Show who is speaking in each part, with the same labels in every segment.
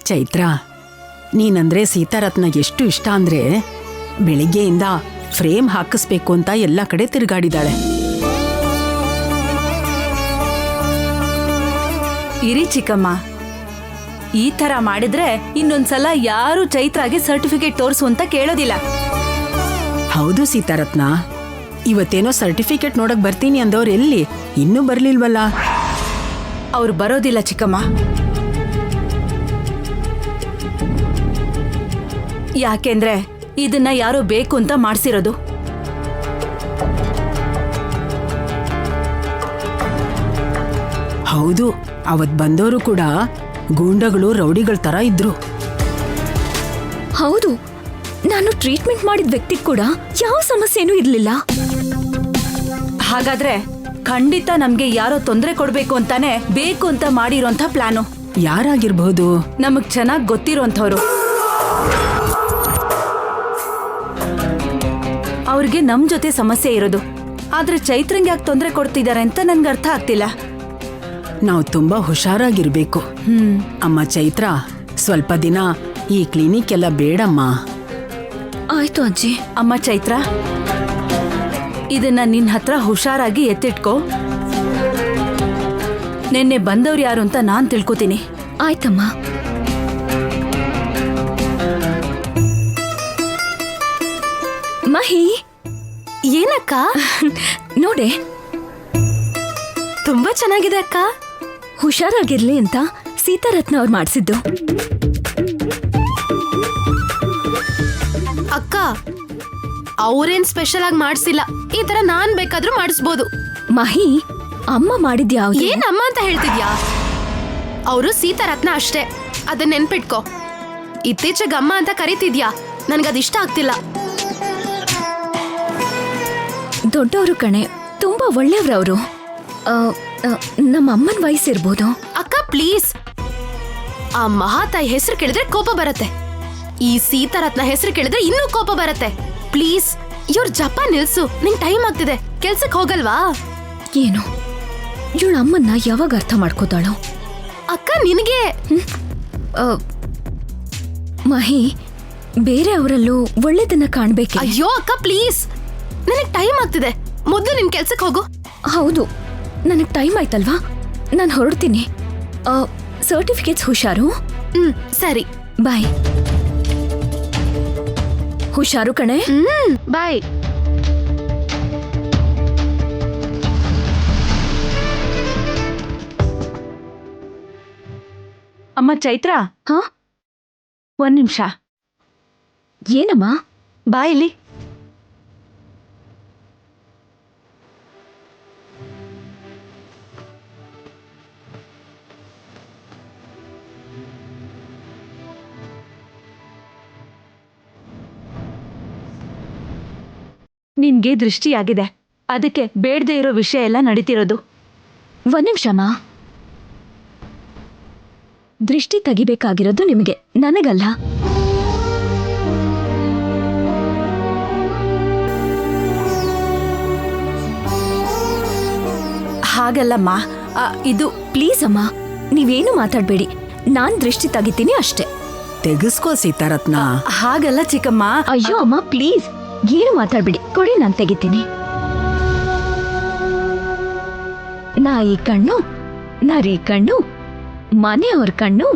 Speaker 1: ಚೈತ್ರ, ನೀನಂದ್ರೆ ಸೀತಾರತ್ನ ಎಷ್ಟು ಇಷ್ಟ ಅಂದ್ರೆ ಬೆಳಿಗ್ಗೆಯಿಂದ ಫ್ರೇಮ್ ಹಾಕಿಸ್ಬೇಕು ಅಂತ ಎಲ್ಲ ಕಡೆ ತಿರುಗಾಡಿದಾಳೆ.
Speaker 2: ಇರಿ ಚಿಕ್ಕಮ್ಮ, ಈ ತರ ಮಾಡಿದ್ರೆ ಇನ್ನೊಂದ್ಸಲ ಯಾರು ಚೈತ್ರಾಗೆ ಸರ್ಟಿಫಿಕೇಟ್ ತೋರಿಸು ಅಂತ ಕೇಳೋದಿಲ್ಲ.
Speaker 1: ಹೌದು ಸೀತಾರತ್ನ, ಇವತ್ತೇನೋ ಸರ್ಟಿಫಿಕೇಟ್ ನೋಡಕ್ ಬರ್ತೀನಿ ಅಂದವ್ರು ಎಲ್ಲಿ? ಇನ್ನೂ ಬರ್ಲಿಲ್ವಲ್ಲ?
Speaker 2: ಅವ್ರು ಬರೋದಿಲ್ಲ ಚಿಕ್ಕಮ್ಮ. ಯಾಕೆಂದ್ರೆ ಇದನ್ನ ಯಾರೋ ಬೇಕು ಅಂತ ಮಾಡ್ಸಿರೋದು.
Speaker 1: ಹೌದು, ಅವತ್ ಬಂದವರು ಕೂಡ ಗೂಂಡಗಳು, ರೌಡಿಗಳ ತರ ಇದ್ರು.
Speaker 3: ಹೌದು, ನಾನು ಟ್ರೀಟ್ಮೆಂಟ್ ಮಾಡಿದ ವ್ಯಕ್ತಿ ಕೂಡ ಯಾವ ಸಮಸ್ಯೆನೂ ಇರ್ಲಿಲ್ಲ.
Speaker 2: ಹಾಗಾದ್ರೆ ಖಂಡಿತ ನಮ್ಗೆ ಯಾರೋ ತೊಂದರೆ ಕೊಡ್ಬೇಕು ಅಂತಾನೆ ಬೇಕು ಅಂತ ಮಾಡಿರೋಂಥ ಪ್ಲಾನು.
Speaker 1: ಯಾರಾಗಿರ್ಬಹುದು?
Speaker 2: ನಮಗ್ ಚೆನ್ನಾಗ್ ಗೊತ್ತಿರೋಂಥವ್ರು. ಅವ್ರಿಗೆ ನಮ್ ಜೊತೆ ಸಮಸ್ಯೆ ಇರೋದು, ಆದ್ರೆ ಚೈತ್ರಂಗೆ ಯಾಕೆ ತೊಂದರೆ ಕೊಡ್ತಿದ್ದಾರೆ ಅಂತ ನನ್ಗೆ ಅರ್ಥ ಆಗ್ತಿಲ್ಲ.
Speaker 1: ನಾವು ತುಂಬಾ ಹುಷಾರಾಗಿರ್ಬೇಕು. ಅಮ್ಮ ಚೈತ್ರ, ಸ್ವಲ್ಪ ದಿನ ಈ ಕ್ಲಿನಿಕ್ ಎಲ್ಲ ಬೇಡಮ್ಮ.
Speaker 3: ಆಯ್ತು ಅಜ್ಜಿ.
Speaker 2: ಅಮ್ಮ ಚೈತ್ರ, ಇದನ್ನ ನಿನ್ ಹತ್ರ ಹುಷಾರಾಗಿ ಎತ್ತಿಟ್ಕೋ. ನಿನ್ನೆ ಬಂದವ್ರು ಯಾರು ಅಂತ ನಾನ್ ತಿಳ್ಕೊತೀನಿ.
Speaker 3: ಆಯ್ತಮ್ಮ. ಮಹಿ,
Speaker 4: ಏನಕ್ಕ?
Speaker 3: ನೋಡೆ,
Speaker 4: ತುಂಬಾ ಚೆನ್ನಾಗಿದೆ ಅಕ್ಕ.
Speaker 3: ಹುಷಾರಾಗಿರ್ಲಿ ಅಂತ ಸೀತಾರತ್ನ ಅವ್ರು ಮಾಡಿಸಿದ್ದು.
Speaker 4: ಅಕ್ಕ, ಅವ್ರೇನ್ ಸ್ಪೆಷಲ್ ಆಗಿ ಮಾಡ್ಸಿಲ್ಲ. ಈ ತರ ನಾನ್ ಬೇಕಾದ್ರೂ ಮಾಡಿಸ್ಬೋದು.
Speaker 3: ಮಹಿ, ಅಮ್ಮ ಮಾಡಿದ್ಯಾವ್ದು?
Speaker 4: ಏನ್ ಅಮ್ಮ ಅಂತ ಹೇಳ್ತಿದ್ಯಾ? ಅವರು ಸೀತಾರತ್ನ ಅಷ್ಟೇ, ಅದನ್ನ ನೆನ್ಪಿಟ್ಕೋ. ಇತ್ತೀಚೆಗೆ ಅಮ್ಮ ಅಂತ ಕರಿತಿದ್ಯಾ, ನನ್ಗದಿಷ್ಟ ಆಗ್ತಿಲ್ಲ.
Speaker 3: ದೊಡ್ಡವರು ಕಣೆ, ತುಂಬಾ ಒಳ್ಳೆಯವ್ರವ್ರು. ನಮ್ಮ ಅಮ್ಮನ ವಯಸ್ಸಿರ್ಬೋದು.
Speaker 4: ಅಕ್ಕ ಪ್ಲೀಸ್, ಆ ಮಹಾತಾಯಿ ಹೆಸರು ಕೇಳಿದ್ರೆ ಕೋಪ ಬರತ್ತೆ. ಈ ಸೀತಾರತ್ನ ಹೆಸರು ಕೇಳಿದ್ರೆ ಇನ್ನೂ ಕೋಪ ಬರತ್ತೆ. ಪ್ಲೀಸ್ ಇವ್ರ ಜಪ ನಿಲ್ಸು, ನಿಂಗ್ ಟೈಮ್ ಆಗ್ತಿದೆ. ಕೆಲ್ಸಕ್ಕೆ ಹೋಗಲ್ವಾ?
Speaker 3: ಏನು, ಇವಳ ಅಮ್ಮನ್ನ ಯಾವಾಗ ಅರ್ಥ ಮಾಡ್ಕೋತಾಳೋ?
Speaker 4: ಅಕ್ಕ ನಿನಗೆ
Speaker 3: ಮಹಿ, ಬೇರೆ ಅವರಲ್ಲೂ ಒಳ್ಳೇದನ್ನ ಕಾಣ್ಬೇಕೆ?
Speaker 4: ಅಯ್ಯೋ ಅಕ್ಕ ಪ್ಲೀಸ್, ನನಗ್ ಟೈಮ್ ಆಗ್ತಿದೆ. ಮೊದ್ಲು ನಿನ್ ಕೆಲ್ಸಕ್ಕೆ ಹೋಗು.
Speaker 3: ಹೌದು, ನನಗ್ ಟೈಮ್ ಆಯ್ತಲ್ವಾ, ನಾನು ಹೊರಡ್ತೀನಿ. ಸರ್ಟಿಫಿಕೇಟ್ಸ್ ಹುಷಾರು.
Speaker 4: ಸರಿ,
Speaker 3: ಬಾಯ್. ಹುಷಾರು ಕಣೆ.
Speaker 4: ಬಾಯ್.
Speaker 2: ಅಮ್ಮ ಚೈತ್ರ,
Speaker 3: ಹಾ,
Speaker 2: ಒಂದ್ ನಿಮಿಷ.
Speaker 3: ಏನಮ್ಮ?
Speaker 2: ಬಾ ಇಲ್ಲಿ. ನಿನ್ಗೆ ದೃಷ್ಟಿಯಾಗಿದೆ, ಅದಕ್ಕೆ ಬೇಡದೆ ಇರೋ ವಿಷಯ ಎಲ್ಲ ನಡೀತಿರೋದು.
Speaker 3: ಒಂದ್ ನಿಮಿಷಮ್ಮ. ದೃಷ್ಟಿ ತೆಗಿಬೇಕಾಗಿರೋದು ನಿಮಗೆ, ನನಗಲ್ಲ.
Speaker 2: ಹಾಗಲ್ಲಮ್ಮ, ಇದು
Speaker 3: ಪ್ಲೀಸ್ ಅಮ್ಮ, ನೀವೇನು ಮಾತಾಡ್ಬೇಡಿ. ನಾನ್ ದೃಷ್ಟಿ ತೆಗಿತೀನಿ ಅಷ್ಟೇ.
Speaker 1: ತೆಗಿಸ್ಕೋ ಸೀತಾರತ್ನ.
Speaker 2: ಹಾಗಲ್ಲ ಚಿಕ್ಕಮ್ಮ.
Speaker 3: ಅಯ್ಯೋ ಅಮ್ಮ ಪ್ಲೀಸ್, ಏನು ಮಾತಾಡ್ಬಿಡಿ, ಕೊಡಿ, ನಾನು ತೆಗಿತೀನಿ. ನಾಯಿ ಕಣ್ಣು, ನರಿ ಕಣ್ಣು, ಮನೆಯವ್ರ ಕಣ್ಣು,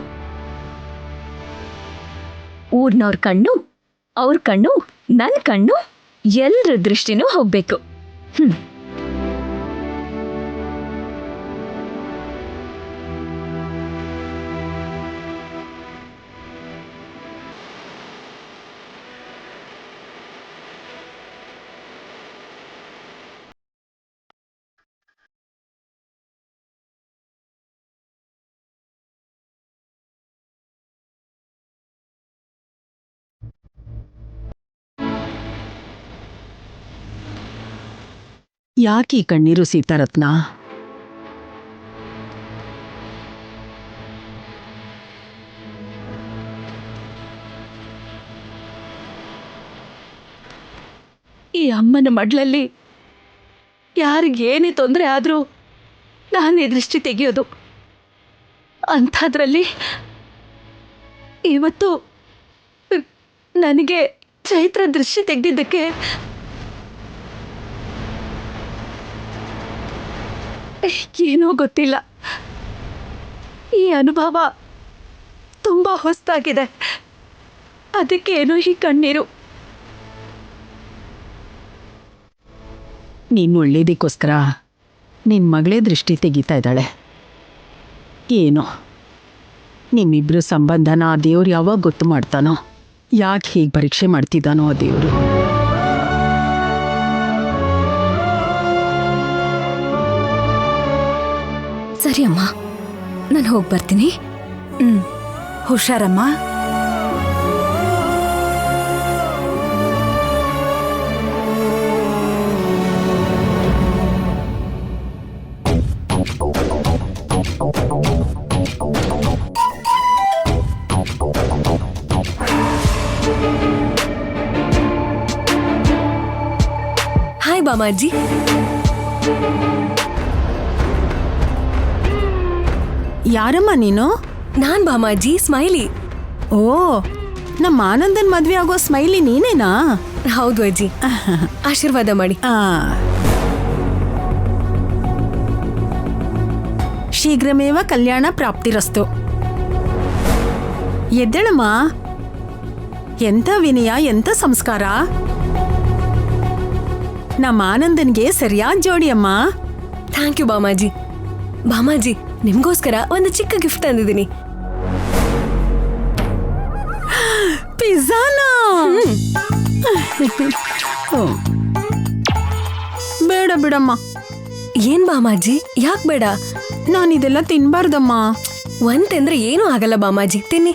Speaker 3: ಊರ್ನವ್ರ ಕಣ್ಣು, ಅವ್ರ ಕಣ್ಣು, ನನ್ನ ಕಣ್ಣು, ಎಲ್ರ ದೃಷ್ಟಿನೂ ಹೋಗ್ಬೇಕು.
Speaker 1: ಯಾಕೆ ಈ ಕಣ್ಣೀರು ಸೀತಾರತ್ನ?
Speaker 2: ಈ ಅಮ್ಮನ ಮಡ್ಲಲ್ಲಿ ಯಾರಿಗೇನೇ ತೊಂದರೆ ಆದರೂ ನಾನೇ ದೃಷ್ಟಿ ತೆಗೆಯೋದು. ಅಂಥದ್ರಲ್ಲಿ
Speaker 3: ಇವತ್ತು ನನಗೆ ಚೈತ್ರ ದೃಷ್ಟಿ ತೆಗೆದಿದ್ದಕ್ಕೆ ಏನೋ ಗೊತ್ತಿಲ್ಲ. ಈ ಅನುಭವ ತುಂಬ ಹೊಸದಾಗಿದೆ. ಅದಕ್ಕೇನೋ ಈ ಕಣ್ಣೀರು.
Speaker 1: ನೀನು ಒಳ್ಳೇದಕ್ಕೋಸ್ಕರ ನಿನ್ನ ಮಗಳೇ ದೃಷ್ಟಿ ತೆಗಿತಾ ಇದ್ದಾಳೆ. ಏನೋ ನಿಮ್ಮಿಬ್ರು ಸಂಬಂಧನ ಆ ದೇವ್ರು ಯಾವಾಗ ಗೊತ್ತು ಮಾಡ್ತಾನೋ, ಯಾಕೆ ಹೀಗೆ ಪರೀಕ್ಷೆ ಮಾಡ್ತಿದ್ದಾನೋ ಆ ದೇವರು.
Speaker 3: ಸರಿ ಅಮ್ಮ, ನಾನು ಹೋಗಿ ಬರ್ತೀನಿ.
Speaker 2: ಹುಷಾರಮ್ಮ.
Speaker 5: ಹಾಯ್ ಬಾಮಾಜಿ.
Speaker 1: ಯಾರಮ್ಮ ನೀನು?
Speaker 5: ನಾನ್ ಬಾಮಾಜಿ, ಸ್ಮೈಲಿ.
Speaker 1: ಓ, ನಮ್ಮ ಆನಂದನ್ ಮದ್ವೆ ಆಗೋ ಸ್ಮೈಲಿ ನೀನೇನಾ?
Speaker 5: ಹೌದು ಅಜ್ಜಿ, ಆಶೀರ್ವಾದ ಮಾಡಿ.
Speaker 1: ಶೀಘ್ರಮೇವ ಕಲ್ಯಾಣ ಪ್ರಾಪ್ತಿರಸ್ತು. ಎದ್ದೇಳಮ್ಮ. ಎಂಥ ವಿನಯ, ಎಂಥ ಸಂಸ್ಕಾರ. ನಮ್ಮ ಆನಂದನ್ಗೆ ಸರಿಯಾದ ಜೋಡಿ ಅಮ್ಮ.
Speaker 5: Thank you ಬಾಮಾಜಿ. ಬಾಮಾಜಿ, ನಿಮ್ಗೋಸ್ಕರ ಒಂದು ಚಿಕ್ಕ ಗಿಫ್ಟ್ ತಂದಿದ್ದೀನಿ.
Speaker 1: ಪಿಜ್ಜಾನಾ? ಬೇಡ ಬಿಡಮ್ಮ.
Speaker 5: ಏನ್ ಬಾಮಾಜಿ, ಯಾಕೆ ಬೇಡ?
Speaker 1: ನಾನಿದೆಲ್ಲ ತಿನ್ಬಾರ್ದಮ್ಮ.
Speaker 5: ಒಂದಂದ್ರೆ ಏನೂ ಆಗಲ್ಲ ಬಾಮಾಜಿ, ತಿನ್ನಿ.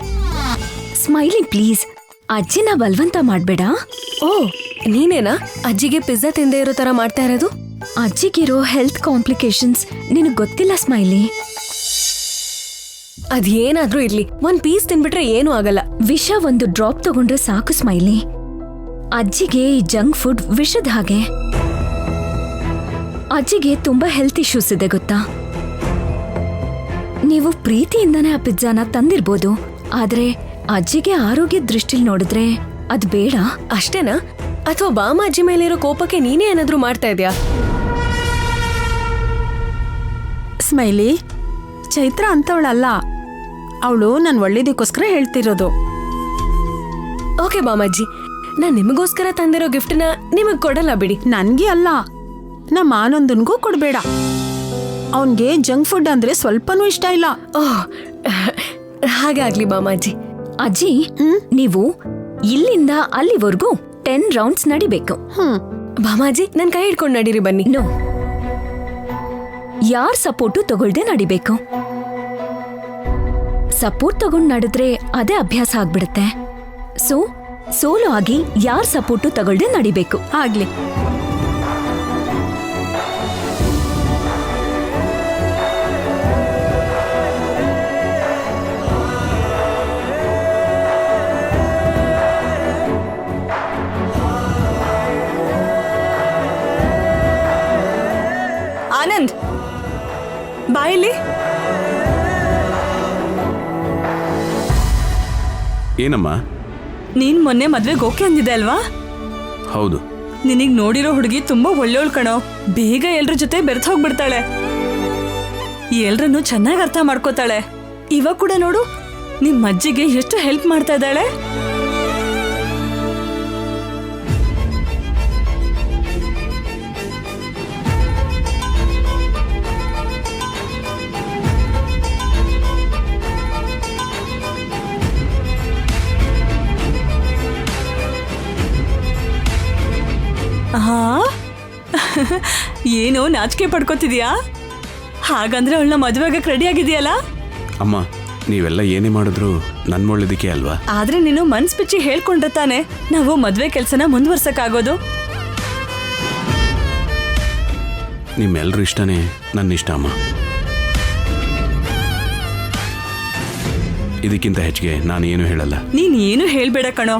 Speaker 3: ಸ್ಮೈಲಿ ಪ್ಲೀಸ್, ಅಜ್ಜಿನ ಬಲವಂತ ಮಾಡಬೇಡ.
Speaker 5: ಓ, ನೀನೇನಾ ಅಜ್ಜಿಗೆ ಪಿಜ್ಜಾ ತಿಂದೇ ಇರೋ ತರ ಮಾಡ್ತಾ ಇರೋದು?
Speaker 3: ಅಜ್ಜಿಗಿರೋ ಹೆಲ್ತ್ ಕಾಂಪ್ಲಿಕೇಶನ್ಸ್ ನಿನಗೆ ಗೊತ್ತಿಲ್ಲ ಸ್ಮೈಲಿ.
Speaker 5: ಅದೇನಾದ್ರೂ ಇರ್ಲಿ, ಒಂದ್ ಪೀಸ್ ತಿನ್ಬಿಟ್ರೆ ಏನೂ ಆಗಲ್ಲ.
Speaker 3: ವಿಷ ಒಂದು ಡ್ರಾಪ್ ತಗೊಂಡ್ರೆ ಸಾಕು ಸ್ಮೈಲಿ. ಅಜ್ಜಿಗೆ ಈ ಜಂಕ್ ಫುಡ್ ವಿಷದ ಹಾಗೆ. ಅಜ್ಜಿಗೆ ತುಂಬಾ ಹೆಲ್ತ್ ಇಶ್ಯೂಸ್ ಇದೆ ಗೊತ್ತಾ. ನೀವು ಪ್ರೀತಿಯಿಂದನೇ ಆ ಪಿಜ್ಜಾನ ತಂದಿರ್ಬೋದು, ಆದ್ರೆ ಅಜ್ಜಿಗೆ ಆರೋಗ್ಯದ ದೃಷ್ಟಿಲಿ ನೋಡಿದ್ರೆ ಅದ್ ಬೇಡ.
Speaker 5: ಅಷ್ಟೇನಾ? ಅಥವಾ ಬಾಮಾಜಿ ಮೇಲಿರೋ ಕೋಪಕ್ಕೆ ನೀನೇ ಏನಾದ್ರೂ ಮಾಡ್ತಾ ಇದ್ಯಾ?
Speaker 1: ಸ್ಮೈಲಿ, ಚೈತ್ರ ಅಂತವಳಲ್ಲ. ಅವಳು ನನ್ನ ಒಳ್ಳೇದಕ್ಕೋಸ್ಕರ ಹೇಳ್ತಿರೋದು.
Speaker 5: ಓಕೆ ಬಾಮಾಜಿ, ನಾನ್ ನಿಮಗೋಸ್ಕರ ತಂದಿರೋ ಗಿಫ್ಟ್ನ ನಿಮಗ್ ಕೊಡಲ್ಲ ಬಿಡಿ.
Speaker 1: ನನ್ಗೆ ಅಲ್ಲ, ನಮ್ಮ ಆನಂದನ್ಗೂ ಕೊಡ್ಬೇಡ. ಅವನ್ಗೆ ಜಂಕ್ ಫುಡ್ ಅಂದ್ರೆ ಸ್ವಲ್ಪನೂ ಇಷ್ಟ ಇಲ್ಲ.
Speaker 5: ಓಹ್, ಹಾಗೆ ಆಗ್ಲಿ ಬಾಮಾಜಿ.
Speaker 3: ಅಜ್ಜಿ, ನೀವು ಇಲ್ಲಿಂದ ಅಲ್ಲಿವರೆಗೂ 10 ರೌಂಡ್ಸ್ ನಡಿಬೇಕು.
Speaker 5: ಬಾಮಾಜಿ, ನನ್ ಕೈ ಹಿಡ್ಕೊಂಡು ನಡೀರಿ ಬನ್ನಿ.
Speaker 3: ನೋ, ಯಾರ್ ಸಪೋರ್ಟು ತಗೊಳ್ದೆ ನಡಿಬೇಕು. ಸಪೋರ್ಟ್ ತಗೊಂಡ್ ನಡೆದ್ರೆ ಅದೇ ಅಭ್ಯಾಸ ಆಗ್ಬಿಡುತ್ತೆ. ಸೋಲೋ ಆಗಿ ಯಾರ್ ಸಪೋರ್ಟು ತಗೊಳ್ದೆ ನಡಿಬೇಕು.
Speaker 1: ಆಗ್ಲಿ.
Speaker 2: ಆನಂದ್, ಬಾಯಿಲಿ.
Speaker 6: ಏನಮ್ಮ?
Speaker 2: ನೀನ್ ಮೊನ್ನೆ ಮದ್ವೆಗೆ ಓಕೆ ಅಂದಿದೆ ಅಲ್ವಾ?
Speaker 6: ಹೌದು.
Speaker 2: ನಿನಗ್ ನೋಡಿರೋ ಹುಡುಗಿ ತುಂಬಾ ಒಳ್ಳೆಯವಳು ಕಣೋ. ಬೇಗ ಎಲ್ರ ಜೊತೆ ಬೆರ್ತ್ ಹೋಗ್ಬಿಡ್ತಾಳೆ. ಎಲ್ರನ್ನೂ ಚೆನ್ನಾಗಿ ಅರ್ಥ ಮಾಡ್ಕೋತಾಳೆ. ಇವಾಗ ಕೂಡ ನೋಡು, ನಿಮ್ ಅಜ್ಜಿಗೆ ಎಷ್ಟು ಹೆಲ್ಪ್ ಮಾಡ್ತಾ ಇದ್ದಾಳೆ. ಹಾ, ಏನೋ ನಾಚಿಕೆ ಪಡ್ಕೋತಿದ್ಯಾ? ಹಾಗಂದ್ರೆ ಅವಳನ್ನ ಮದುವೆಗೆ ರೆಡಿ ಆಗಿದೆಯಲ್ಲ?
Speaker 6: ಅಮ್ಮ, ನೀವೆಲ್ಲ ಏನೇ ಮಾಡಿದ್ರು ನನ್ನ ಒಳ್ಳೇದಕ್ಕೆ ಅಲ್ವಾ?
Speaker 2: ಆದ್ರೆ ನೀನು ಮನ್ಸ್ ಬಿಚ್ಚಿ ಹೇಳ್ಕೊಂಡ್ರೆ ತಾನೆ ನಾವು ಮದ್ವೆ ಕೆಲ್ಸನ ಮುಂದುವರ್ಸಕ್ಕಾಗೋದು.
Speaker 6: ನಿಮ್ಮೆಲ್ರ ಇಷ್ಟನೇ ನನ್ನ ಇಷ್ಟ ಅಮ್ಮ. ಇದಕ್ಕಿಂತ ಹೆಚ್ಚಿಗೆ ನಾನು ಏನು ಹೇಳಲ್ಲ.
Speaker 2: ನೀನ್ ಏನು ಹೇಳ್ಬೇಡ ಕಣೋ.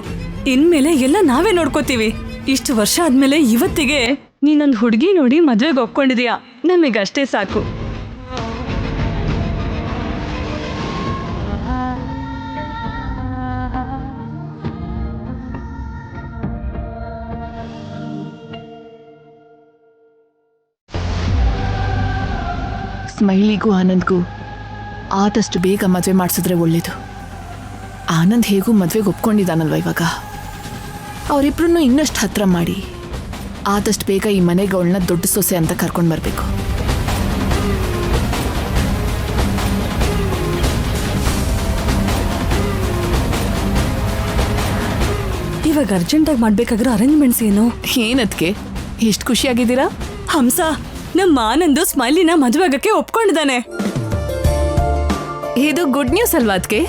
Speaker 2: ಇನ್ಮೇಲೆ ಎಲ್ಲ ನಾವೇ ನೋಡ್ಕೋತೀವಿ. ಇಷ್ಟು ವರ್ಷ ಆದ್ಮೇಲೆ ಇವತ್ತಿಗೆ ನೀನೊಂದು ಹುಡುಗಿ ನೋಡಿ ಮದ್ವೆಗೆ ಒಪ್ಕೊಂಡಿದೀಯಾ, ನಮಗಷ್ಟೇ ಸಾಕು.
Speaker 7: ಸ್ಮೈಲಿಗೂ ಆನಂದ್ಗೂ ಆದಷ್ಟು ಬೇಗ ಮದುವೆ ಮಾಡಿಸಿದ್ರೆ ಒಳ್ಳೇದು. ಆನಂದ್ ಹೇಗೂ ಮದುವೆಗೆ ಒಪ್ಕೊಂಡಿದ್ದಾನಲ್ವ ಇವಾಗ. ಅವರಿಬ್ರನ್ನೂ ಇನ್ನಷ್ಟು ಹತ್ರ ಮಾಡಿ ಆದಷ್ಟು ಬೇಗ ಈ ಮನೆಗೆ ಅವಳನ್ನ ದೊಡ್ಡ ಸೊಸೆ ಅಂತ ಕರ್ಕೊಂಡು ಬರಬೇಕು.
Speaker 2: ಇವಾಗ ಅರ್ಜೆಂಟಾಗಿ ಮಾಡ್ಬೇಕಾಗಿರೋ ಅರೇಂಜ್ಮೆಂಟ್ಸ್ ಏನು?
Speaker 7: ಏನದ್ಕೆ ಎಷ್ಟು ಖುಷಿಯಾಗಿದ್ದೀರಾ?
Speaker 2: ಹಂಸ, ನಮ್ಮ ಆನಂದು ಸ್ಮೈಲಿನ ಮದುವೆ ಆಗಕ್ಕೆ ಒಪ್ಕೊಂಡಿದ್ದಾನೆ.
Speaker 7: ಇದು ಗುಡ್ ನ್ಯೂಸ್ ಅಲ್ವಾ ಅದಕ್ಕೆ?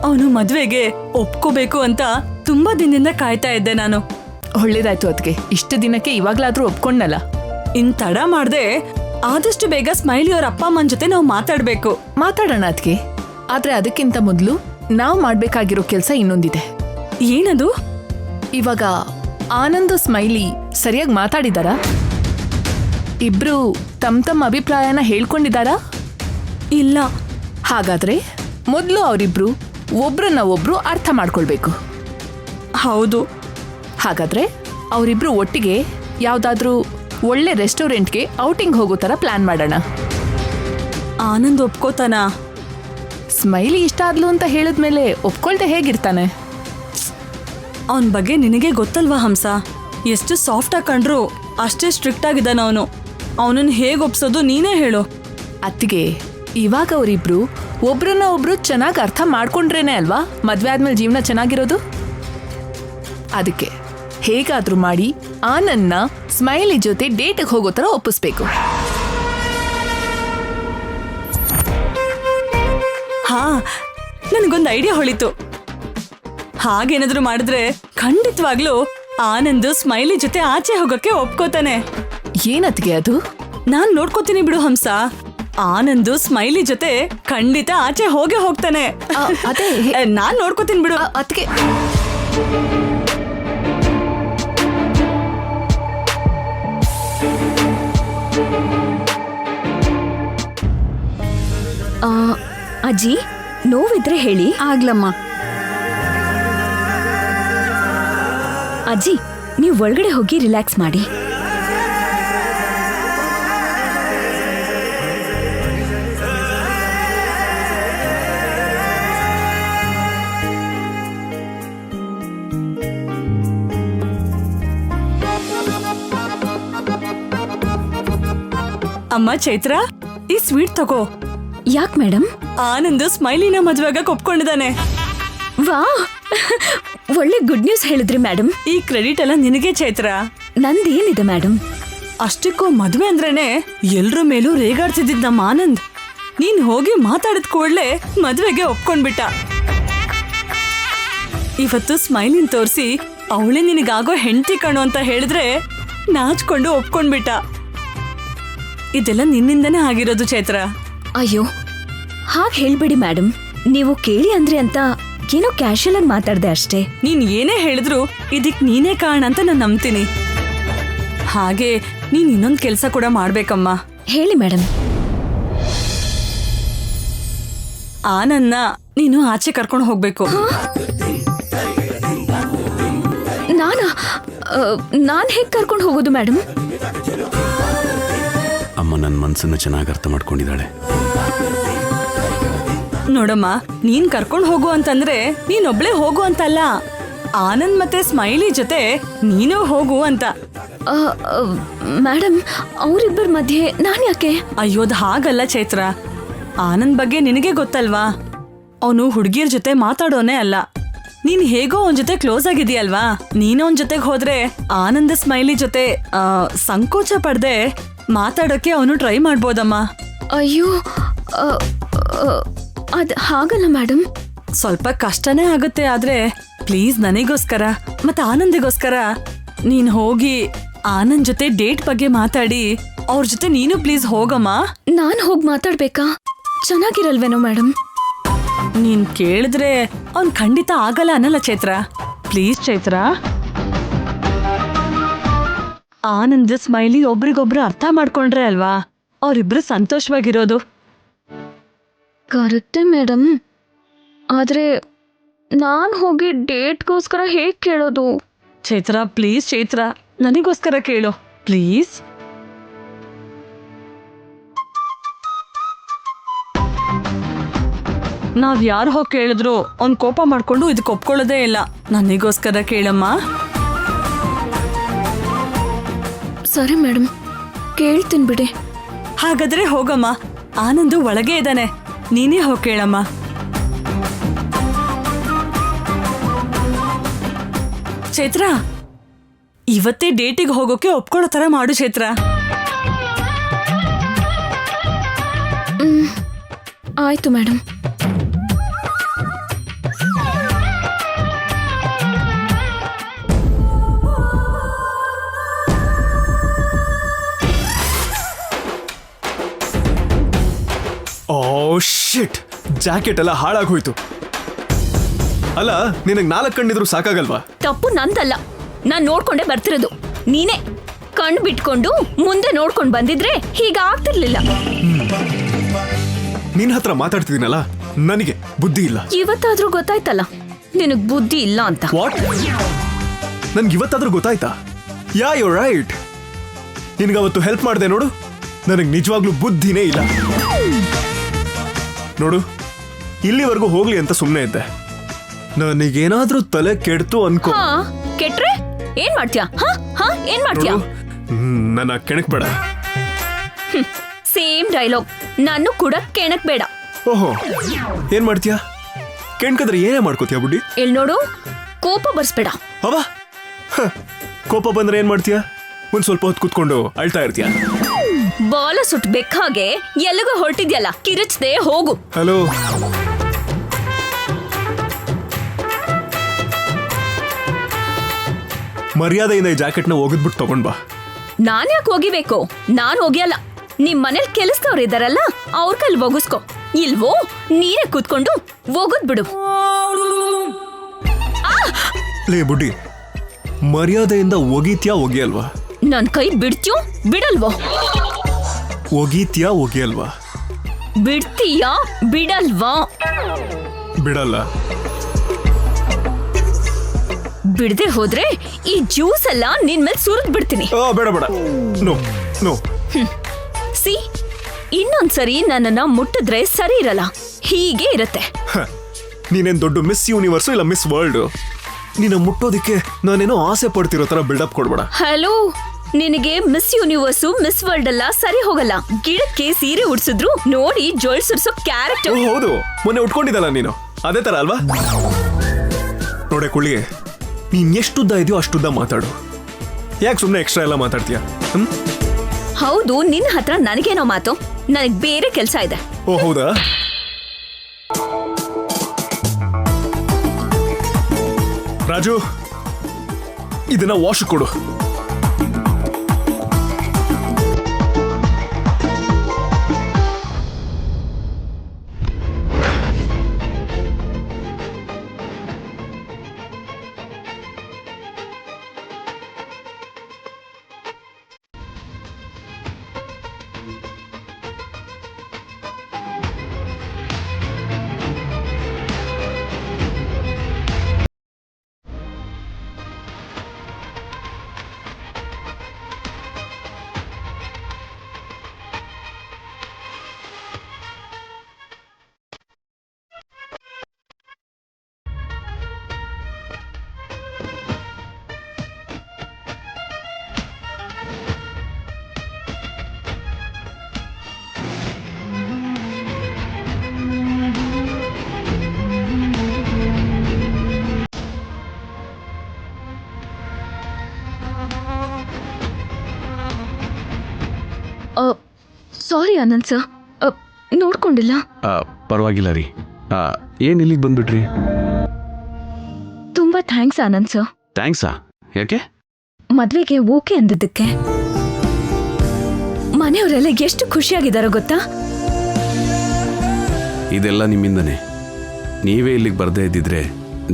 Speaker 2: ಅವನು ಮದುವೆಗೆ ಒಪ್ಕೋಬೇಕು ಅಂತ ತುಂಬಾ ದಿನದಿಂದ ಕಾಯ್ತಾ ಇದ್ದೆ ನಾನು.
Speaker 7: ಒಳ್ಳೇದಾಯ್ತು ಅದಕ್ಕೆ. ಇಷ್ಟು ದಿನಕ್ಕೆ ಇವಾಗ್ಲಾದ್ರೂ ಒಪ್ಕೊಂಡಲ್ಲ.
Speaker 2: ಇನ್ ತಡ ಮಾಡ್ದೆ ಆದಷ್ಟು ಬೇಗ ಸ್ಮೈಲಿ ಅವ್ರ ಅಪ್ಪ ಅಮ್ಮನ ಜೊತೆ ನಾವು ಮಾತಾಡ್ಬೇಕು.
Speaker 7: ಮಾತಾಡೋಣ ಅದಕ್ಕೆ. ಆದ್ರೆ ಅದಕ್ಕಿಂತ ಮೊದಲು ನಾವು ಮಾಡ್ಬೇಕಾಗಿರೋ ಕೆಲಸ ಇನ್ನೊಂದಿದೆ.
Speaker 2: ಏನದು?
Speaker 7: ಇವಾಗ ಆನಂದ್ ಸ್ಮೈಲಿ ಸರಿಯಾಗಿ ಮಾತಾಡಿದಾರಾ? ಇಬ್ರು ತಮ್ಮ ಅಭಿಪ್ರಾಯನ ಹೇಳ್ಕೊಂಡಿದ್ದಾರಾ?
Speaker 2: ಇಲ್ಲ.
Speaker 7: ಹಾಗಾದ್ರೆ ಮೊದಲು ಅವರಿಬ್ರು ಒಬ್ರನ್ನ ಒಬ್ರು ಅರ್ಥ ಮಾಡ್ಕೊಳ್ಬೇಕು.
Speaker 2: ಹೌದು.
Speaker 7: ಹಾಗಾದ್ರೆ ಅವರಿಬ್ರು ಒಟ್ಟಿಗೆ ಯಾವ್ದಾದ್ರೂ ಒಳ್ಳೆ ರೆಸ್ಟೋರೆಂಟ್ಗೆ ಔಟಿಂಗ್ ಹೋಗೋ ಥರ ಪ್ಲಾನ್ ಮಾಡೋಣ.
Speaker 2: ಆನಂದ್ ಒಪ್ಕೋತಾನ?
Speaker 7: ಸ್ಮೈಲಿ ಇಷ್ಟ ಆದ್ಲು ಅಂತ ಹೇಳಿದ್ಮೇಲೆ ಒಪ್ಕೊಳ್ದೆ ಹೇಗಿರ್ತಾನೆ?
Speaker 2: ಅವನ ಬಗ್ಗೆ ನಿನಗೆ ಗೊತ್ತಲ್ವಾ ಹಂಸ, ಎಷ್ಟು ಸಾಫ್ಟ್ ಆಗಿ ಕಂಡ್ರು ಅಷ್ಟೇ ಸ್ಟ್ರಿಕ್ಟ್ ಆಗಿದ್ದಾನ ಅವನು. ಅವನನ್ನ ಹೇಗೆ ಒಪ್ಸೋದು ನೀನೇ ಹೇಳು.
Speaker 7: ಅತ್ತಿಗೆ, ಇವಾಗ ಅವರಿಬ್ರು ಒಬ್ರನ್ನ ಒಬ್ರು ಚೆನ್ನಾಗಿ ಅರ್ಥ ಮಾಡ್ಕೊಂಡ್ರೇನೆ ಅಲ್ವಾ ಮದ್ವೆ ಆದ್ಮೇಲೆ ಜೀವನ ಚೆನ್ನಾಗಿರೋದು. ಅದಕ್ಕೆ ಹೇಗಾದ್ರೂ ಮಾಡಿ ಆನಂದ್ನ ಸ್ಮೈಲಿ ಜೊತೆ ಡೇಟ್ಗೆ ಹೋಗೋ ಥರ ಒಪ್ಪಿಸ್ಬೇಕು.
Speaker 2: ಹಾ, ನನಗೊಂದು ಐಡಿಯಾ ಹೊಳಿತು. ಹಾಗೇನಾದ್ರೂ ಮಾಡಿದ್ರೆ ಖಂಡಿತವಾಗ್ಲೂ ಆನಂದ್ ಸ್ಮೈಲಿ ಜೊತೆ ಆಚೆ ಹೋಗಕ್ಕೆ ಒಪ್ಕೋತಾನೆ.
Speaker 7: ಏನತ್ಗೆ ಅದು?
Speaker 2: ನಾನ್ ನೋಡ್ಕೋತೀನಿ ಬಿಡು ಹಂಸ. ಆನಂದ್ ಸ್ಮೈಲಿ ಜೊತೆ ಖಂಡಿತ ಆಚೆ ಹೋಗೇ ಹೋಗ್ತಾನೆ.
Speaker 7: ಅದೇ
Speaker 2: ನಾನ್ ನೋಡ್ಕೋತೀನಿ ಬಿಡು.
Speaker 7: ಅದಕ್ಕೆ
Speaker 3: ಅಜ್ಜಿ, ನೋವಿದ್ರೆ ಹೇಳಿ.
Speaker 1: ಆಗ್ಲಮ್ಮ.
Speaker 3: ಅಜ್ಜಿ, ನೀವು ಒಳಗಡೆ ಹೋಗಿ ರಿಲ್ಯಾಕ್ಸ್ ಮಾಡಿ.
Speaker 2: ಅಮ್ಮ ಚೈತ್ರ, ಈ ಸ್ವೀಟ್ ತಗೋ.
Speaker 3: ಯಾಕೆ ಮೇಡಮ್?
Speaker 2: ಆನಂದ್ ಸ್ಮೈಲಿನ ಮದ್ವೆಗ ಒಪ್ಕೊಂಡಿದ್ದಾನೆ.
Speaker 3: ವಾ, ಒಳ್ಳೆ ಗುಡ್ ನ್ಯೂಸ್ ಹೇಳಿದ್ರಿ ಮೇಡಮ್.
Speaker 2: ಈ ಕ್ರೆಡಿಟ್ ಎಲ್ಲ ನಿನಗೆ ಚೈತ್ರ.
Speaker 3: ನಂದೇನಿದೆ ಮೇಡಮ್?
Speaker 2: ಅಷ್ಟಕ್ಕೂ ಮದ್ವೆ ಅಂದ್ರೇನೆ ಎಲ್ರ ಮೇಲೂ ರೇಗಾಡ್ತಿದ್ದಿದ್ ನಮ್ಮ ಆನಂದ್ ನೀನ್ ಹೋಗಿ ಮಾತಾಡಿದ ಕೂಡ್ಲೆ ಮದ್ವೆಗೆ ಒಪ್ಕೊಂಡ್ಬಿಟ್ಟ. ಇವತ್ತು ಸ್ಮೈಲಿನ್ ತೋರಿಸಿ ಅವಳೇ ನಿನಗಾಗೋ ಹೆಂಡತಿ ಕಣು ಅಂತ ಹೇಳಿದ್ರೆ ನಾಚ್ಕೊಂಡು ಒಪ್ಕೊಂಡ್ಬಿಟ್ಟ. ಇದೆಲ್ಲ ನಿನ್ನಿಂದನೇ ಆಗಿರೋದು ಚೈತ್ರ.
Speaker 3: ಅಯ್ಯೋ, ಹಾಗೆ ಹೇಳ್ಬಿಡಿ ಮೇಡಮ್. ನೀವು ಕೇಳಿ ಅಂದ್ರಿ ಅಂತ ಏನೋ ಕ್ಯಾಶುಯಲ್ ಆಗಿ ಮಾತಾಡ್ದೆ ಅಷ್ಟೇ.
Speaker 2: ನೀನ್ ಏನೇ ಹೇಳಿದ್ರು ಇದಕ್ ನೀನೇ ಕಾರಣ ಅಂತ ನಾನು ನಂಬ್ತೀನಿ. ಹಾಗೆ ನೀನ್ ಇನ್ನೊಂದ್ ಕೆಲ್ಸ ಕೂಡ ಮಾಡ್ಬೇಕಮ್ಮ.
Speaker 3: ಹೇಳಿ ಮೇಡಮ್.
Speaker 2: ಆನಂದ್ನ ನೀನು ಆಚೆ ಕರ್ಕೊಂಡು ಹೋಗ್ಬೇಕು.
Speaker 3: ನಾನ್ ಹೇಗ್ ಕರ್ಕೊಂಡು ಹೋಗೋದು ಮೇಡಮ್?
Speaker 6: ಅಮ್ಮ ನನ್ನ ಮನಸ್ಸನ್ನು ಚೆನ್ನಾಗಿ ಅರ್ಥ ಮಾಡ್ಕೊಂಡಿದ್ದಾಳೆ.
Speaker 2: ನೋಡಮ್ಮ, ನೀನ್ ಕರ್ಕೊಂಡು ಹೋಗು ಅಂತಂದ್ರೆ ನೀನೊಬ್ಳೆ ಹೋಗು ಅಂತಲ್ಲ, ಆನಂದ್ ಮತ್ತೆ ಸ್ಮೈಲಿ ಜೊತೆ ನೀನು ಹೋಗು ಅಂತ.
Speaker 3: ಮೇಡಮ್, ಅವರಿಬ್ಬರ ಮಧ್ಯೆ ನಾನ್ ಯಾಕೆ?
Speaker 2: ಅಯ್ಯೋದ್ ಹಾಗಲ್ಲ ಚೈತ್ರ. ಆನಂದ್ ಬಗ್ಗೆ ನಿನಗೆ ಗೊತ್ತಲ್ವಾ, ಅವನು ಹುಡುಗಿಯರ್ ಜೊತೆ ಮಾತಾಡೋನೇ ಅಲ್ಲ. ನೀನ್ ಹೇಗೋ ಅವನ್ ಜೊತೆ ಕ್ಲೋಸ್ ಆಗಿದೀಯಲ್ವಾ, ನೀನು ಅವನ್ ಜೊತೆಗೆ ಹೋದ್ರೆ ಆನಂದ್ ಸ್ಮೈಲಿ ಜೊತೆ ಸಂಕೋಚ ಪಡ್ದೆ ಮಾತಾಡೋಕೆ ಅವನು ಟ್ರೈ ಮಾಡ್ಬೋದಮ್ಮ.
Speaker 3: ಅಯ್ಯೋ, ಅದ್ ಹಾಗಲ್ಲ ಮೇಡಮ್.
Speaker 2: ಸ್ವಲ್ಪ ಕಷ್ಟನೇ ಆಗುತ್ತೆ. ಆದ್ರೆ ಪ್ಲೀಸ್ ನನಗೋಸ್ಕರ ಮತ್ತೆ ಆನಂದಿಗೋಸ್ಕರ ನೀನ್ ಹೋಗಿ ಆನಂದ್ ಜೊತೆ ಡೇಟ್ ಬಗ್ಗೆ ಮಾತಾಡಿ ಅವ್ರ ಜೊತೆ ನೀನು ಪ್ಲೀಸ್ ಹೋಗಮ್ಮ.
Speaker 3: ನಾನ್ ಹೋಗ್ ಮಾತಾಡ್ಬೇಕಾ? ಚೆನ್ನಾಗಿರಲ್ವೇನೋ ಮೇಡಮ್?
Speaker 2: ನೀನ್ ಕೇಳಿದ್ರೆ ಅವ್ನ್ ಖಂಡಿತ ಆಗಲ್ಲ ಅನ್ನಲ್ಲ ಚೈತ್ರ. ಪ್ಲೀಸ್ ಚೈತ್ರ. ಆನಂದ್ ಸ್ಮೈಲಿ ಒಬ್ರಿಗೊಬ್ರು ಅರ್ಥ ಮಾಡ್ಕೊಂಡ್ರೆ ಅಲ್ವಾ ಅವ್ರಿಬ್ರು ಸಂತೋಷವಾಗಿರೋದು.
Speaker 3: ಕರೆಕ್ಟೇ ಮೇಡಮ್. ಆದ್ರೆ ನಾನ್ ಹೋಗಿ ಡೇಟ್ಗೋಸ್ಕರ ಹೇಗ್ ಕೇಳೋದು?
Speaker 2: ಚೈತ್ರ ಪ್ಲೀಸ್ ಚೈತ್ರ, ನನಗೋಸ್ಕರ ಕೇಳು ಪ್ಲೀಸ್. ನಾವ್ ಯಾರು ಹೋಗಿ ಕೇಳಿದ್ರು ಅವ್ನ್ ಕೋಪ ಮಾಡ್ಕೊಂಡು ಇದಕ್ಕೆ ಒಪ್ಕೊಳ್ಳೋದೇ ಇಲ್ಲ. ನನಗೋಸ್ಕರ ಕೇಳಮ್ಮ.
Speaker 3: ಸರಿ ಮೇಡಮ್, ಕೇಳ್ತೀನಿ ಬಿಡಿ.
Speaker 2: ಹಾಗಾದ್ರೆ ಹೋಗಮ್ಮ, ಆನಂದು ಒಳಗೆ ಇದ್ದಾನೆ, ನೀನೇ ಹೋಗಿ ಕೇಳಮ್ಮ. ಚೈತ್ರ, ಇವತ್ತೇ ಡೇಟಿಗೆ ಹೋಗೋಕೆ ಒಪ್ಕೊಳ್ಳೋ ತರ ಮಾಡು ಚೈತ್ರ.
Speaker 3: ಆಯ್ತು ಮೇಡಮ್.
Speaker 8: ಓ ಶಿಟ್, ಜಾಕೆಟ್ ಎಲ್ಲ ಹಾಳಾಗೋಯ್ತು. ಅಲ್ಲ, ನಿನಗೆ 4 ಕಣ್ಣಿದ್ರು ಸಾಕಾಗಲ್ವಾ?
Speaker 3: ತಪ್ಪು ನಂದಲ್ಲ, ನಾನ್ ನೋಡ್ಕೊಂಡೆ ಬರ್ತಿರೋದು. ನೀನೇ ಕಣ್ ಬಿಟ್ಕೊಂಡು ಮುಂದೆ ನೋಡ್ಕೊಂಡ್ ಬಂದಿದ್ರೆ ಹೀಗ ಆಗ್ತಿರ್ಲಿಲ್ಲ.
Speaker 8: ನಿನ್ ಹತ್ರ ಮಾತಾಡ್ತಿದ್ದೀನಲ್ಲ, ನನಗೆ ಬುದ್ಧಿ ಇಲ್ಲ.
Speaker 3: ಇವತ್ತಾದ್ರೂ ಗೊತ್ತಾಯ್ತಲ್ಲ ನಿನಗ್ ಬುದ್ಧಿ ಇಲ್ಲ ಅಂತ.
Speaker 8: ವಾಟ್? ನನ್ಗೆ ಇವತ್ತಾದ್ರೂ ಗೊತ್ತಾಯ್ತಾ? Yeah you right. ನಿನ್ಗವತ್ತು ಹೆಲ್ಪ್ ಮಾಡಿದೆ ನೋಡು, ನನಗೆ ನಿಜವಾಗ್ಲೂ ಬುದ್ಧಿನೇ ಇಲ್ಲ. ನೋಡು, ಇಲ್ಲಿವರೆಗೂ ಹೋಗ್ಲಿ ಅಂತ ಸುಮ್ಮನೆ ಇದ್ದೆ. ನನಗೇನಾದ್ರೂ ತಲೆ ಕೆಡ್ತು ಅನ್ಕೋ.
Speaker 3: ಹಾ, ಕೆಟ್ರೆ ಏನ್ ಮಾಡ್ತೀಯಾ? ಏನ್ ಮಾಡ್ತೀಯಾ?
Speaker 8: ನನ್ನ ಕೆಣಕ್ ಬೇಡ.
Speaker 3: Same dialogue. ನಾನು ಕೂಡ ಕೆಣಕ್ ಬೇಡ.
Speaker 8: ಓಹೋ, ಏನ್ ಮಾಡ್ತೀಯಾ? ಕೆಣ್ಕದ್ರೆ ಏನೇ ಮಾಡ್ಕೋತೀಯ ಬುಡ್ಡಿ?
Speaker 3: ಇಲ್ ನೋಡು, ಕೋಪ ಬರ್ಸ್ಬೇಡ.
Speaker 8: ಅವ ಕೋಪ ಬಂದ್ರೆ ಏನ್ ಮಾಡ್ತೀಯಾ? ಒಂದ್ ಸ್ವಲ್ಪ ಹೊತ್ತು ಕೂತ್ಕೊಂಡು ಅಳ್ತಾ ಇರ್ತೀಯ.
Speaker 3: ಬಾಲ ಸುಟ್ ಬೇಕಾಗೆ ಎಲ್ಲಿಗೂ ಹೊರಟಿದ್ಯಲ್ಲ, ಕಿರಿಚ್ದೆ ಹೋಗು.
Speaker 8: ಹಲೋ, ಮರ್ಯಾದೆಯಿಂದ ಈ ಜಾಕೆಟ್ನ ಒಗೆದ್ಬಿಟ್ಟು ತಗೊಂಡ್ ಬಾ.
Speaker 3: ನಾನ್ ಯಾಕೆ ಒಗಿಬೇಕು? ನಾನ್ ಒಗಿಯಲ್ಲ. ನಿಮ್ ಮನೇಲಿ ಕೆಲಸದವ್ರು ಇದಾರಲ್ಲ, ಅವ್ರ ಕೈಲಿ ಒಗಿಸ್ಕೊ. ಇಲ್ವೋ ನೀನೇ ಕೂತ್ಕೊಂಡು ಒಗದ್ ಬಿಡು.
Speaker 8: ಲೇ ಬುಡ್ಡಿ, ಮರ್ಯಾದೆಯಿಂದ ಒಗಿತ್ಯಾ ಒಗಿಯಲ್ವಾ?
Speaker 3: ನನ್ ಕೈ ಬಿಡ್ತ್ಯೋ ಬಿಡಲ್ವೋ?
Speaker 8: ಒಗಿತ್ಯಾ ಒಗಿಯಲ್ವಾ?
Speaker 3: ಬಿಡ್ತೀಯಾ ಬಿಡಲ್ವಾ?
Speaker 8: ಬಿಡಲ್ಲ.
Speaker 3: ಬಿಡದೆ ಹೋದ್ರೆ ಈ ಜ್ಯೂಸ್ ಎಲ್ಲ ನಿನ್ ಮೇಲೆ ಸುರಿದ್ ಬಿಡ್ತೀನಿ.
Speaker 8: ಬೇಡ ಬೇಡ, ನೋ ನೋ.
Speaker 3: ಸಿ, ಇನ್ನೊಂದ್ಸರಿ ನನ್ನನ್ನ ಮುಟ್ಟಿದ್ರೆ ಸರಿ ಇರಲ್ಲ, ಹೀಗೆ ಇರತ್ತೆ.
Speaker 8: ನೀನೇನ್ ದೊಡ್ಡ ಮಿಸ್ ಯೂನಿವರ್ಸು ಇಲ್ಲ ಮಿಸ್ ವರ್ಲ್ಡ್. ನೀನ ಮುಟ್ಟೋದಿಕ್ಕೆ ನಾನೇನೋ ಆಸೆ ಪಡ್ತಿರೋ ತರ ಬಿಲ್ಡಪ್ ಕೊಡ್ಬೇಡ.
Speaker 3: ಹಲೋ, ನಿನಗೆ ಮಿಸ್ ಯೂನಿವರ್ಸು ಮಿಸ್ ವರ್ಲ್ಡ್ ಎಲ್ಲ ಸರಿ ಹೋಗಲ್ಲ. ಗಿಡಕ್ಕೆ ಸೀರೆ ಉಡ್ಸಿದ್ರು ನೋಡಿ ಜೋಳ್ ಸುರ್ಸೋ ಕ್ಯಾರೆಕ್ಟರ್.
Speaker 8: ಹೌದು, ಮೊನ್ನೆ ಉಟ್ಕೊಂಡಿದ್ದಲ್ಲ ನೀನು, ಅದೇ ತರ ಅಲ್ವಾ? ನೋಡೆ ಕುಳ್ಳಿಗೆ, ನೀನ್ ಎಷ್ಟುದ್ದ ಇದೆಯೋ ಅಷ್ಟುದ್ದ ಮಾತಾಡು. ಯಾಕೆ ಸುಮ್ಮನೆ ಎಕ್ಸ್ಟ್ರಾ ಎಲ್ಲ ಮಾತಾಡ್ತೀಯ?
Speaker 3: ಹೌದು, ನಿನ್ನ ಹತ್ರ ನನಗೇನೋ ಮಾತು, ನನಗ್ ಬೇರೆ ಕೆಲ್ಸ ಇದೆ.
Speaker 8: ಓ ಹೌದಾ? ರಾಜು, ಇದನ್ನ ವಾಶ್ ಕೊಡು.
Speaker 3: ಸಾರಿ ಆನಂದ್ ಸರ್, ನೋಡ್ಕೊಂಡಿಲ್ಲ.
Speaker 6: ಪರವಾಗಿಲ್ಲ ರೀ. ಏನು ಇಲ್ಲಿಗೆ ಬಂದ್ಬಿಟ್ರಿ?
Speaker 3: ತುಂಬಾ ಥ್ಯಾಂಕ್ಸ್ ಆನಂದ್ ಸರ್.
Speaker 6: ಥ್ಯಾಂಕ್ಸಾ? ಯಾಕೆ?
Speaker 3: ಮದ್ವೆಗೆ ಓಕೆ ಅಂದಿದ್ದಕ್ಕೆ. ಮನೆಯವರೆಲ್ಲ ಎಷ್ಟು ಖುಷಿಯಾಗಿದ್ದಾರೋ ಗೊತ್ತಾ?
Speaker 6: ಇದೆಲ್ಲ ನಿಮ್ಮಿಂದನೇ. ನೀವೇ ಇಲ್ಲಿಗೆ ಬರ್ದೇ ಇದ್ದಿದ್ರೆ,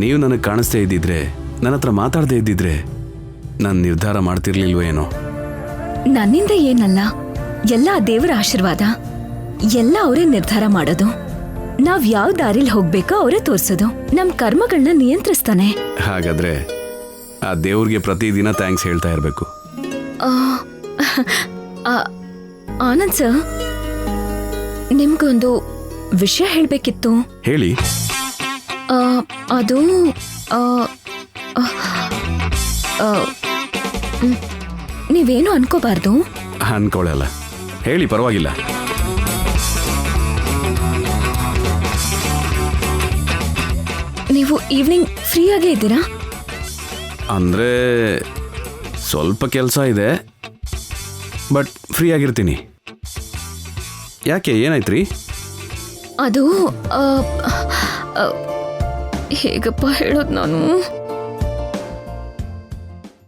Speaker 6: ನೀವು ನನಗೆ ಕಾಣಿಸ್ತೇ ಇದ್ದಿದ್ರೆ, ನನ್ನ ಹತ್ರ ಮಾತಾಡದೇ ಇದ್ದಿದ್ರೆ ನಾನು ನಿರ್ಧಾರ ಮಾಡ್ತಿರ್ಲಿಲ್ವೋ ಏನೋ.
Speaker 3: ನನ್ನಿಂದ ಏನಲ್ಲ, ಎಲ್ಲ ದೇವರ ಆಶೀರ್ವಾದ. ಎಲ್ಲ ಅವರೇ ನಿರ್ಧಾರ ಮಾಡೋದು. ನಾವ್ ಯಾವ ದಾರಿಲಿ ಹೋಗ್ಬೇಕೋ ಅವರೇ ತೋರ್ಸೋದು. ನಮ್ ಕರ್ಮಗಳನ್ನ ನಿಯಂತ್ರಿಸ್ತಾನೆ.
Speaker 6: ಹಾಗಾದ್ರೆ ಆ ದೇವ್ರಿಗೆ ಪ್ರತಿದಿನ ಥ್ಯಾಂಕ್ಸ್ ಹೇಳ್ತಾ ಇರಬೇಕು.
Speaker 3: ಆನಂದ್ ಸರ್, ನಿಮ್ಗೊಂದು ವಿಷಯ ಹೇಳ್ಬೇಕಿತ್ತು.
Speaker 6: ಹೇಳಿ.
Speaker 3: ಆ, ಅದು ಆ, ಆ, ಆ, ನೀವೇನು ಅನ್ಕೋಬಾರ್ದು.
Speaker 6: ಅನ್ಕೊಳ್ಳಲ್ಲ, ಹೇಳಿ, ಪರವಾಗಿಲ್ಲ.
Speaker 3: ನೀವು ಈವ್ನಿಂಗ್ ಫ್ರೀ ಆಗೇ ಇದ್ದೀರಾ?
Speaker 6: ಅಂದರೆ ಸ್ವಲ್ಪ ಕೆಲಸ ಇದೆ, ಬಟ್ ಫ್ರೀ ಆಗಿರ್ತೀನಿ. ಯಾಕೆ, ಏನಾಯ್ತು?
Speaker 3: ಅದು ಹೇಗಪ್ಪ ಹೇಳೋದು ನಾನು?